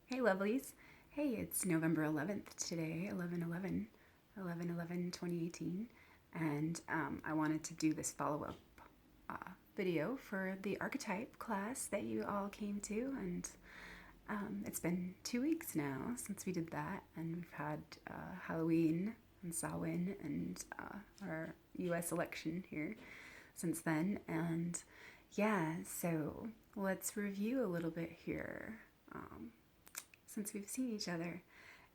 Hey lovelies. Hey, it's November 11th today, 11/11/2018, and I wanted to do this follow-up video for the Archetype class that you all came to, and it's been 2 weeks now since we did that, and we've had Halloween and Samhain and our US election here since then, and yeah, so let's review a little bit here. Since we've seen each other.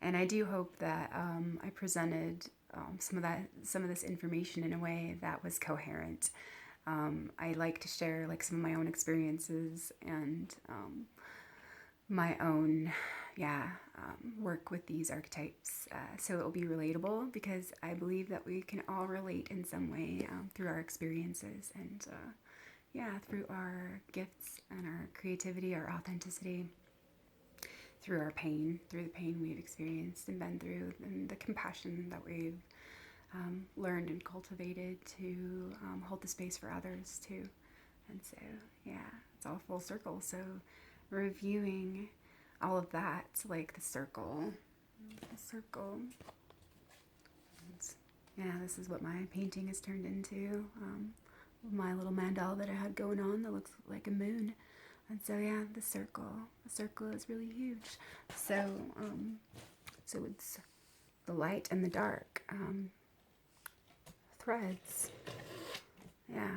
And I do hope that I presented some of this information in a way that was coherent. I like to share like some of my own experiences and my own, work with these archetypes. So it'll be relatable because I believe that we can all relate in some way through our experiences and through our gifts and our creativity, our authenticity, through our pain, through the pain we've experienced and been through, and the compassion that we've learned and cultivated to hold the space for others too. And so, it's all full circle. So, reviewing all of that, like the circle. This is what my painting has turned into. My little mandala that I had going on that looks like a moon. And so the circle is really huge. So it's the light and the dark threads.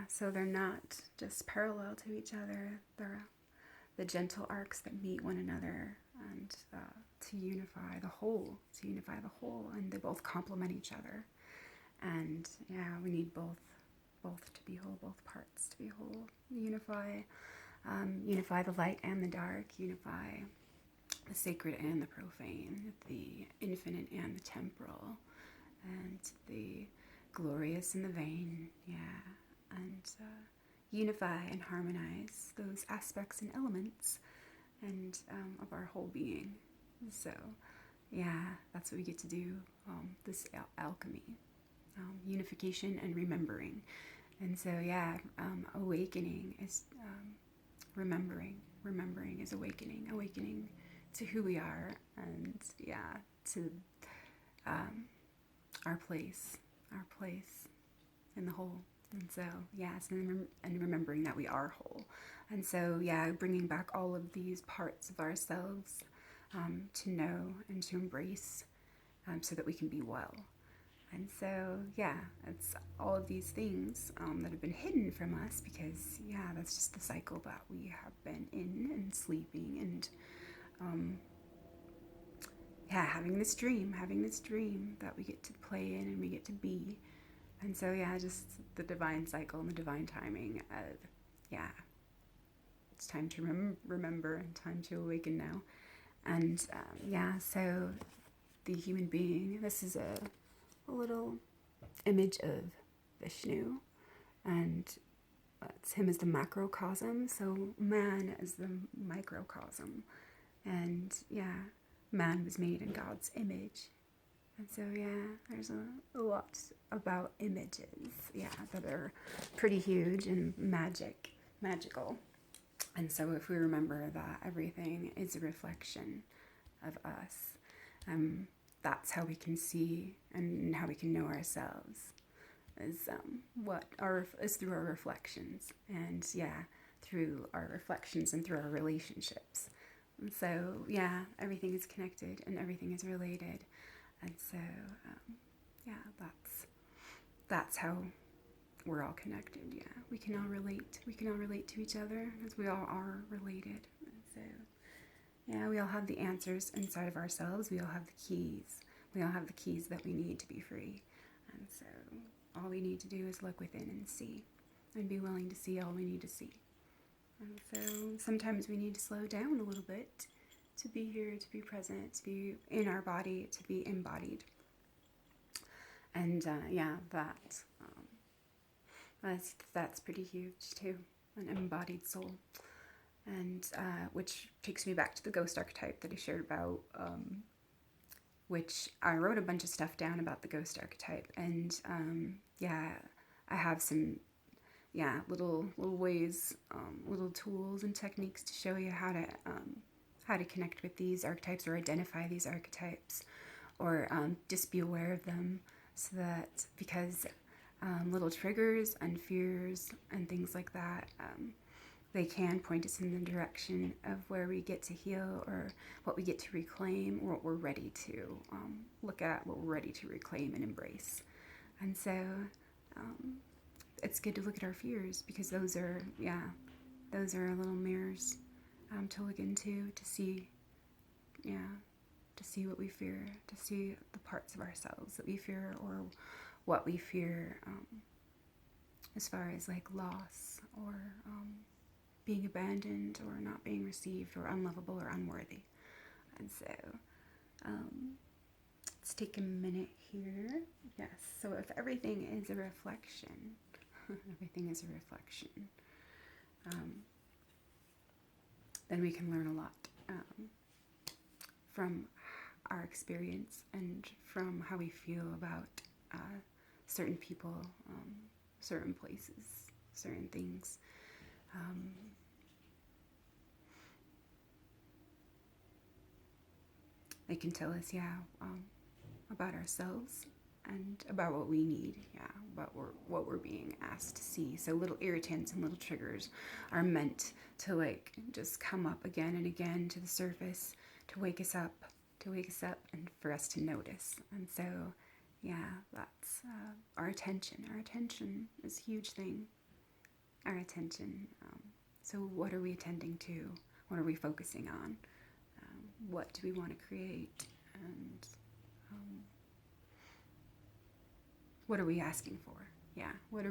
So they're not just parallel to each other. They're the gentle arcs that meet one another and to unify the whole. And they both complement each other. And we need both to be whole, both parts to be whole. Unify the light and the dark, unify the sacred and the profane, the infinite and the temporal, and the glorious and the vain, and unify and harmonize those aspects and elements and of our whole being. So, that's what we get to do, this alchemy, unification and remembering. And so, awakening is remembering is awakening to who we are, and to our place in the whole. And so and remembering that we are whole. And so bringing back all of these parts of ourselves to know and to embrace, so that we can be well. And so, it's all of these things that have been hidden from us because, that's just the cycle that we have been in and sleeping and, having this dream that we get to play in and we get to be. And so, just the divine cycle and the divine timing of, it's time to remember and time to awaken now. And, so the human being, this is a little image of Vishnu, and it's him as the macrocosm, so man as the microcosm, and man was made in God's image. And so there's a lot about images that are pretty huge and magical. And so if we remember that everything is a reflection of us, that's how we can see and how we can know ourselves is through our reflections, and through our reflections and through our relationships. And so everything is connected and everything is related. And so that's how we're all connected. We can all relate to each other as we all are related. And so we all have the answers inside of ourselves. We all have the keys. We all have the keys that we need to be free. And so all we need to do is look within and see, and be willing to see all we need to see. And so sometimes we need to slow down a little bit to be here, to be present, to be in our body, to be embodied. And that's pretty huge too, an embodied soul. And which takes me back to the ghost archetype that I shared about, which I wrote a bunch of stuff down about the ghost archetype. And I have some little ways, little tools and techniques to show you how how to connect with these archetypes or identify these archetypes, or just be aware of them, so that because little triggers and fears and things like that, they can point us in the direction of where we get to heal, or what we get to reclaim, or what we're ready to look at, what we're ready to reclaim and embrace. And so it's good to look at our fears, because those are little mirrors to look into, to see what we fear, to see the parts of ourselves that we fear, or what we fear as far as like loss, or being abandoned, or not being received, or unlovable, or unworthy. And so let's take a minute here. Yes, so if everything is a reflection, everything is a reflection, then we can learn a lot from our experience, and from how we feel about certain people, certain places, certain things. They can tell us, about ourselves and about what we need, about what we're being asked to see. So little irritants and little triggers are meant to like just come up again and again to the surface, to wake us up, and for us to notice. And so, that's our attention. Our attention is a huge thing. Our attention. So what are we attending to? What are we focusing on? What do we want to create? And what are we asking for? What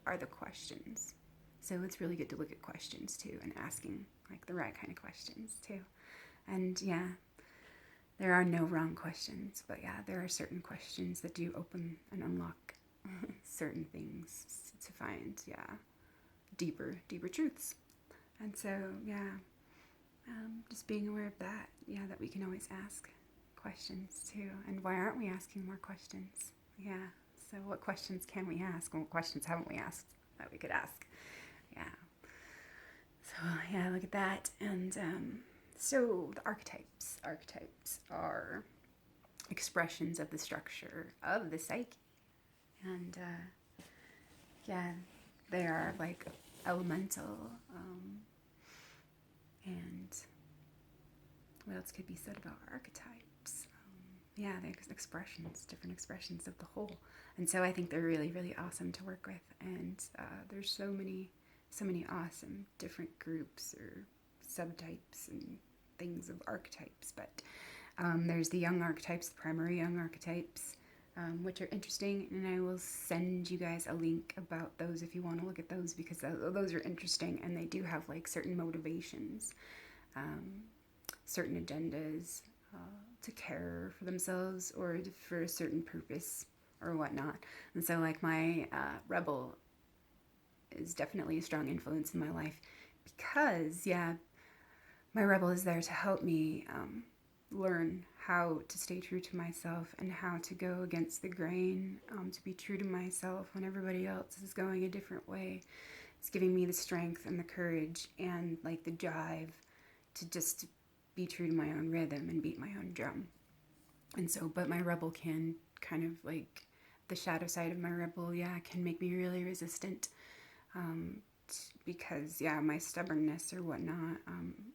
are the questions? So it's really good to look at questions too, and asking like the right kind of questions too. And there are no wrong questions, but there are certain questions that do open and unlock certain things to find, deeper truths. And so, just being aware of that, that we can always ask questions too. And why aren't we asking more questions? So what questions can we ask? And what questions haven't we asked that we could ask? So, look at that. And so the archetypes are expressions of the structure of the psyche. And they are like elemental. And what else could be said about archetypes? They're expressions, different expressions of the whole. And so I think they're really, really awesome to work with. And there's so many awesome different groups or subtypes and things of archetypes. But there's the young archetypes, the primary young archetypes, which are interesting. And I will send you guys a link about those if you want to look at those, because those are interesting, and they do have like certain motivations, certain agendas, to care for themselves or for a certain purpose or whatnot. And so like my rebel is definitely a strong influence in my life, because my rebel is there to help me learn how to stay true to myself, and how to go against the grain, to be true to myself when everybody else is going a different way. It's giving me the strength and the courage and like the drive to just be true to my own rhythm and beat my own drum. And so, but my rebel can kind of like, the shadow side of my rebel, can make me really resistant, because my stubbornness or whatnot,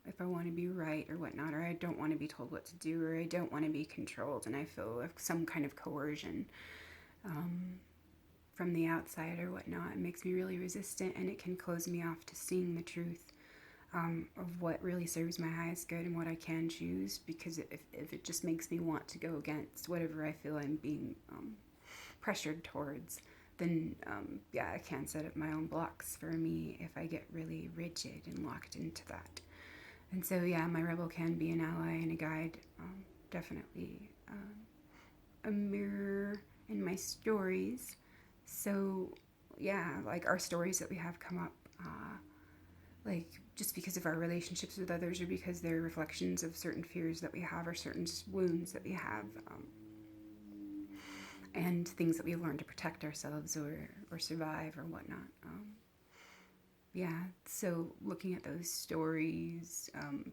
if I want to be right or whatnot, or I don't want to be told what to do, or I don't want to be controlled, and I feel some kind of coercion from the outside or whatnot, it makes me really resistant, and it can close me off to seeing the truth of what really serves my highest good and what I can choose. Because if it just makes me want to go against whatever I feel I'm being pressured towards, then I can set up my own blocks for me if I get really rigid and locked into that. And so my rebel can be an ally and a guide, definitely a mirror in my stories. So like our stories that we have come up, like just because of our relationships with others, or because they're reflections of certain fears that we have, or certain wounds that we have, and things that we've learned to protect ourselves or survive or whatnot. yeah, so looking at those stories,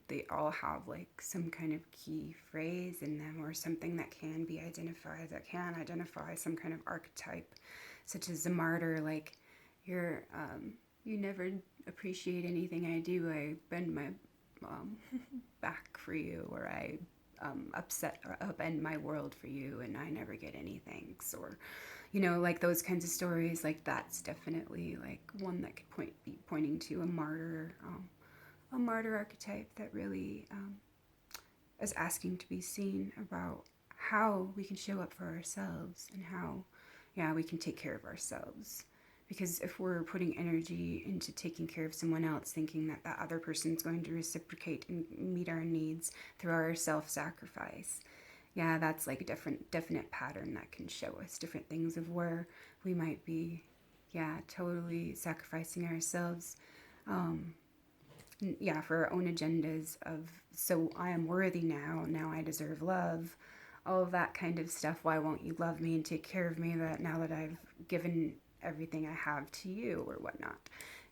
they all have like some kind of key phrase in them, or something that can be identified, that can identify some kind of archetype, such as a martyr. Like, you're you never appreciate anything I do. I bend my back for you, or I upset or upend my world for you, and I never get any thanks. Or, like those kinds of stories. Like, that's definitely like one that could be pointing to a martyr archetype that really is asking to be seen about how we can show up for ourselves, and how, yeah, we can take care of ourselves. Because if we're putting energy into taking care of someone else, thinking that that other person's going to reciprocate and meet our needs through our self-sacrifice, yeah, that's like a definite pattern that can show us different things of where we might be, yeah, totally sacrificing ourselves, yeah, for our own agendas of, so I am worthy now I deserve love, all of that kind of stuff. Why won't you love me and take care of me that now that I've given everything I have to you, or whatnot?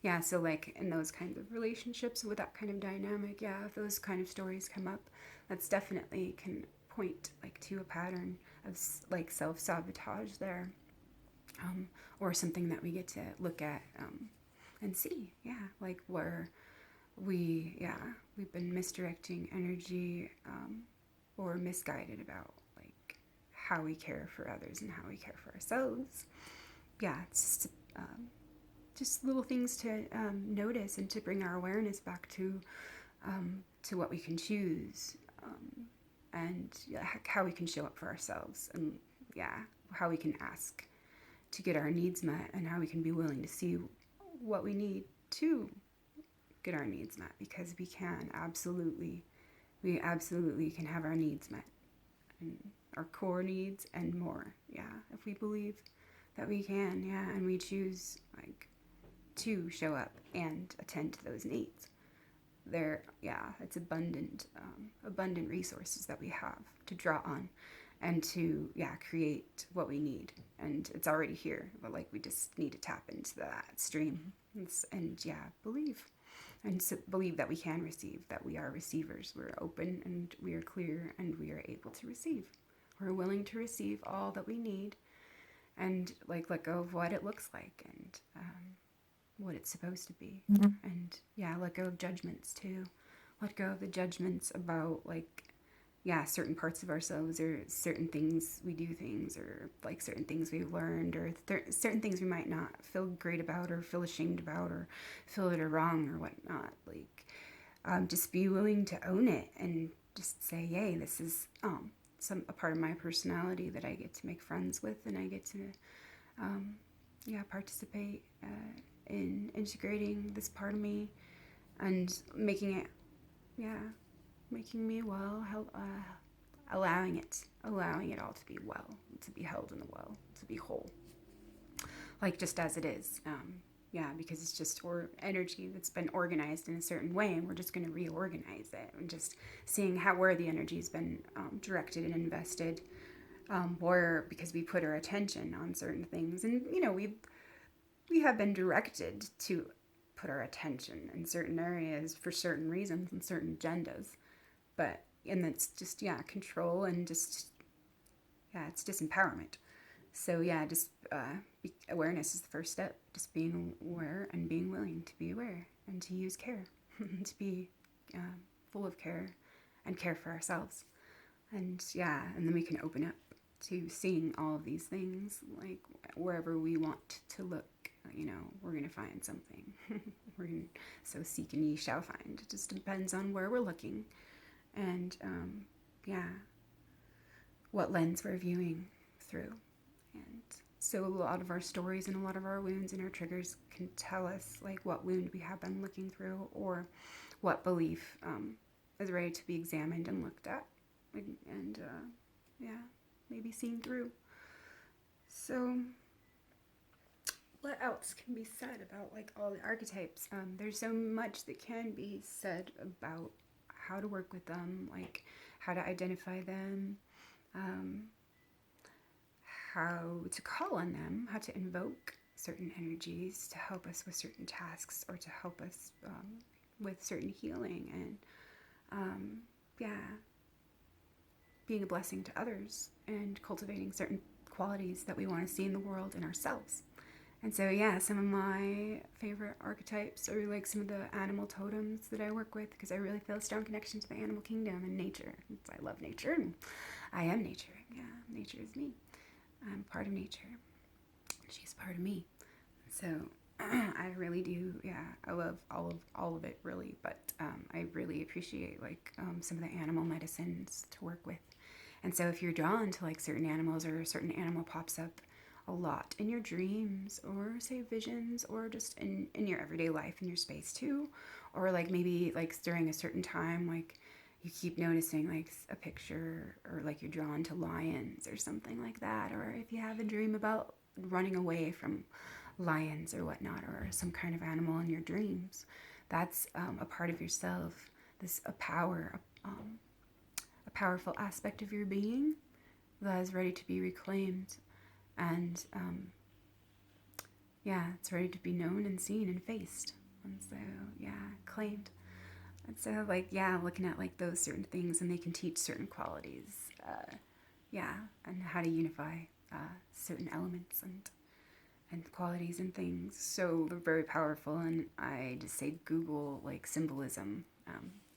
Yeah, so like in those kinds of relationships with that kind of dynamic, yeah, if those kind of stories come up, that's definitely can point like to a pattern of like self-sabotage there, or something that we get to look at, and see, yeah, like where we've been misdirecting energy, or misguided about like how we care for others and how we care for ourselves. Yeah, it's just little things to notice, and to bring our awareness back to what we can choose, and how we can show up for ourselves, and yeah, how we can ask to get our needs met, and how we can be willing to see what we need to get our needs met, because we absolutely can have our needs met, and our core needs and more, yeah, if we believe that we can, yeah, and we choose like to show up and attend to those needs. There, yeah, it's abundant resources that we have to draw on, and to, yeah, create what we need, and it's already here, but like we just need to tap into that stream, and yeah, believe, and so believe that we can receive, that we are receivers, we're open and we are clear, and we are able to receive, we're willing to receive all that we need, and like let go of what it looks like, and what it's supposed to be, and yeah, let go of judgments too, let go of the judgments about like, yeah, certain parts of ourselves, or certain things we do things, or like certain things we've learned, or certain things we might not feel great about, or feel ashamed about, or feel that are wrong, or whatnot. Like, just be willing to own it, and just say, yay, this is a part of my personality that I get to make friends with, and I get to yeah, participate in integrating this part of me, and making it, yeah, making me well, allowing it all to be well, to be held in the well, to be whole, like just as it is. Yeah, because it's just energy that's been organized in a certain way, and we're just going to reorganize it, and just seeing where the energy's been directed and invested, because we put our attention on certain things, and we have been directed to put our attention in certain areas for certain reasons and certain agendas, and it's just, yeah, control, and just, yeah, it's disempowerment. So yeah, just awareness is the first step. Just being aware and being willing to be aware, and to use care, to be full of care, and care for ourselves. And yeah, and then we can open up to seeing all of these things, like wherever we want to look, we're going to find something. So seek and ye shall find. It just depends on where we're looking, and yeah, what lens we're viewing through. And so a lot of our stories and a lot of our wounds and our triggers can tell us like what wound we have been looking through, or what belief is ready to be examined and looked at, and yeah, maybe seen through. So what else can be said about like all the archetypes? There's so much that can be said about how to work with them, like how to identify them, how to call on them, how to invoke certain energies to help us with certain tasks or to help us with certain healing and being a blessing to others and cultivating certain qualities that we want to see in the world and ourselves. And so, yeah, some of my favorite archetypes are like some of the animal totems that I work with, because I really feel a strong connection to the animal kingdom and nature. I love nature, and I am nature. Yeah, nature is me. I'm part of nature. She's part of me. So I really do. Yeah, I love all of it, really. But I really appreciate like some of the animal medicines to work with. And so if you're drawn to like certain animals, or a certain animal pops up a lot in your dreams, or say visions, or just in your everyday life, in your space too, or like maybe like during a certain time, like you keep noticing like a picture, or like you're drawn to lions or something like that, or if you have a dream about running away from lions or whatnot, or some kind of animal in your dreams, that's a part of yourself, this a power, a powerful aspect of your being that is ready to be reclaimed. And it's ready to be known and seen and faced. And so, claimed. And so, like, looking at like those certain things, and they can teach certain qualities, and how to unify certain elements and qualities and things. So they're very powerful. And I just say Google like symbolism.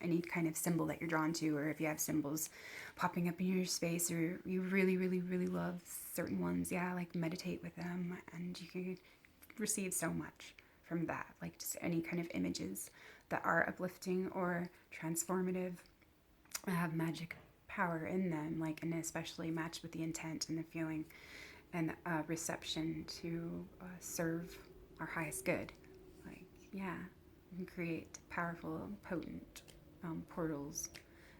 Any kind of symbol that you're drawn to, or if you have symbols popping up in your space, or you really, really, really love certain ones, like meditate with them, and you can receive so much from that. Like just any kind of images that are uplifting or transformative, have magic power in them, like, and especially matched with the intent and the feeling and reception to serve our highest good. Like, you can create powerful, potent portals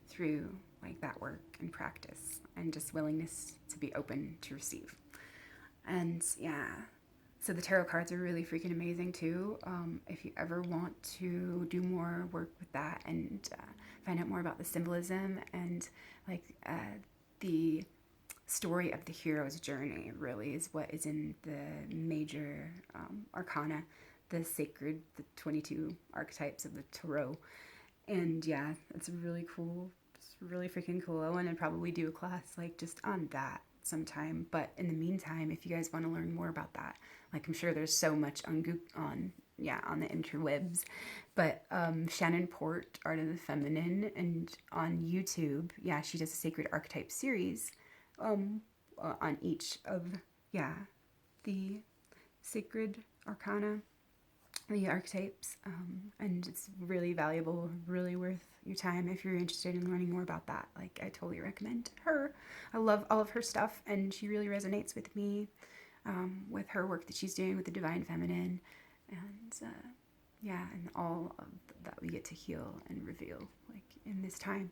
through like that work and practice, and just willingness to be open to receive. And so the tarot cards are really freaking amazing too. If you ever want to do more work with that and find out more about the symbolism and like the story of the hero's journey, really is what is in the major arcana, the sacred, the 22 archetypes of the tarot. And it's really cool. It's really freaking cool. I want to probably do a class like just on that sometime. But in the meantime, if you guys want to learn more about that, like I'm sure there's so much on the interwebs. But Shannon Port, Art of the Feminine, and on YouTube, she does a Sacred Archetype series on each of the sacred arcana, the archetypes, and it's really valuable, really worth your time if you're interested in learning more about that. Like, I totally recommend her. I love all of her stuff, and she really resonates with me with her work that she's doing with the Divine Feminine, and and all of that we get to heal and reveal like in this time.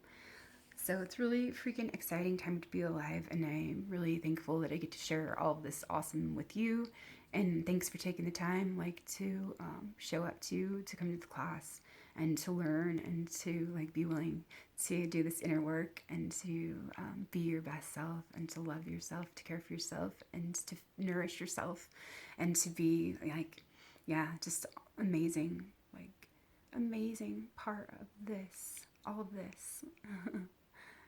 So it's really freaking exciting time to be alive, and I'm really thankful that I get to share all of this awesome with you. And thanks for taking the time, like, to show up to come to the class and to learn and to like be willing to do this inner work and to be your best self and to love yourself, to care for yourself, and to nourish yourself, and to be like, just amazing part of this, all of this.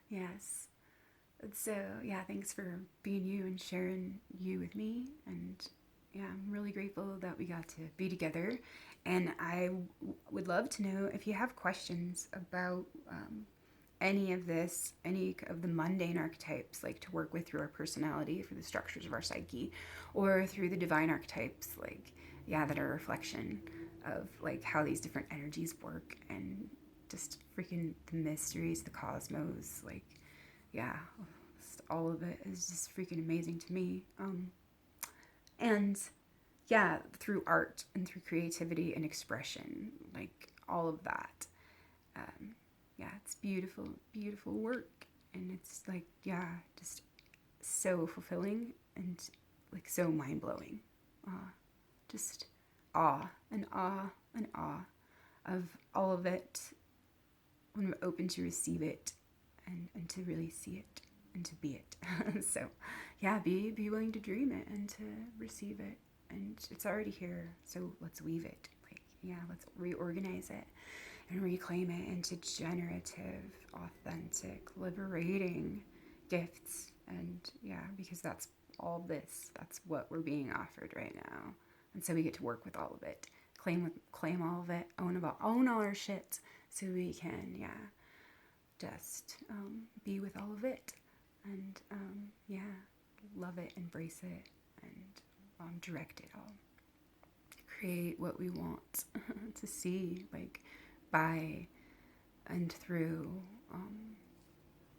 Yes. So thanks for being you and sharing you with me. And I'm really grateful that we got to be together. And I would love to know if you have questions about any of this, any of the mundane archetypes, like to work with through our personality, for the structures of our psyche, or through the divine archetypes, like, that are a reflection of like how these different energies work, and just freaking the mysteries, the cosmos, like, just all of it is just freaking amazing to me. And through art and through creativity and expression, like all of that. It's beautiful, beautiful work. And it's like, just so fulfilling and like so mind-blowing. Just awe and awe and awe of all of it when we're open to receive it and to really see it and to be it. So be willing to dream it and to receive it and it's already here. So let's weave it. Like, yeah, let's reorganize it and reclaim it into generative, authentic, liberating gifts. And yeah, because that's all this. That's what we're being offered right now. And so we get to work with all of it, claim all of it, own all our shit, so we can, yeah, just be with all of it, and yeah, love it, embrace it, and direct it all. Create what we want to see, like by and through,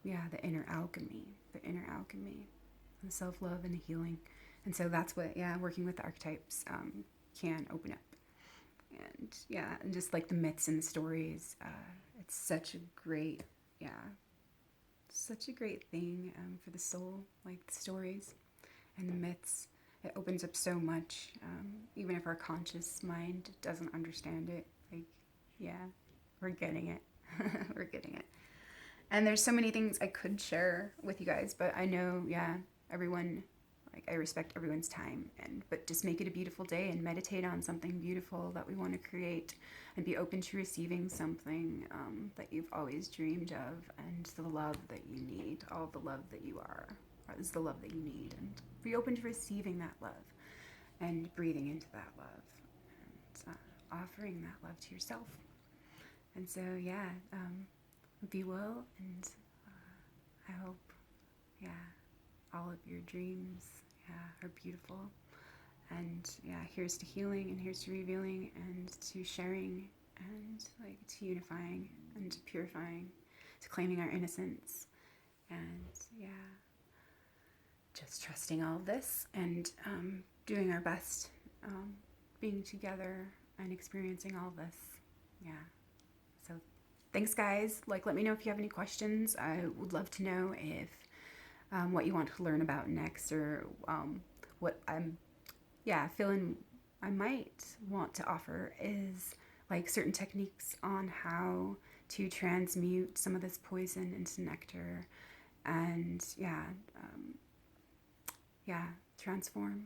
yeah, the inner alchemy, the self-love and the healing. And so that's what, yeah, working with the archetypes can open up. And yeah, and just like the myths and the stories, it's such a great, yeah, such a great thing for the soul, like the stories and the myths. It opens up so much, even if our conscious mind doesn't understand it. Like, yeah, we're getting it. We're getting it. And there's so many things I could share with you guys, but I know, yeah, everyone, like, I respect everyone's time, but just make it a beautiful day and meditate on something beautiful that we want to create, and be open to receiving something that you've always dreamed of, and the love that you need. All the love that you are is the love that you need, and be open to receiving that love and breathing into that love, and offering that love to yourself. And so, yeah, be well, and I hope, yeah, all of your dreams, yeah, are beautiful. And yeah, here's to healing, and here's to revealing, and to sharing, and like to unifying, and to purifying, to claiming our innocence, and yeah, just trusting all of this, and doing our best, being together and experiencing all of this. Yeah. So thanks, guys. Like, let me know if you have any questions. I would love to know if what you want to learn about next, or what I'm, yeah, feeling I might want to offer is like certain techniques on how to transmute some of this poison into nectar, and yeah, transform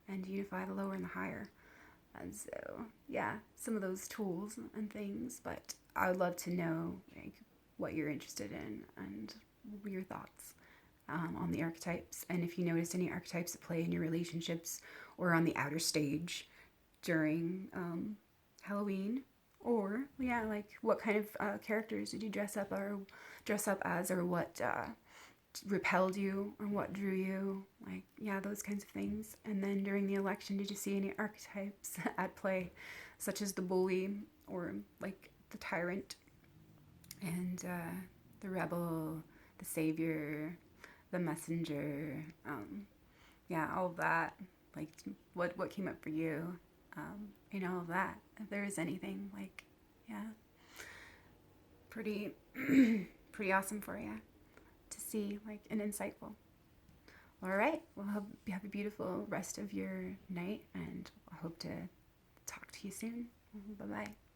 and unify the lower and the higher. And so, yeah, some of those tools and things, but I would love to know, like, what you're interested in, and your thoughts on the archetypes. And if you noticed any archetypes at play in your relationships or on the outer stage during Halloween, or, yeah, like, what kind of characters did you dress up as, or what repelled you, or what drew you, like, yeah, those kinds of things. And then during the election, did you see any archetypes at play, such as the bully, or like the tyrant, and the rebel, the savior, the messenger, yeah, all of that. Like, what came up for you, in all of that, if there is anything, like, yeah, pretty pretty awesome for you to see, like, and insightful. All right, well, have a beautiful rest of your night, and I hope to talk to you soon. Bye-bye.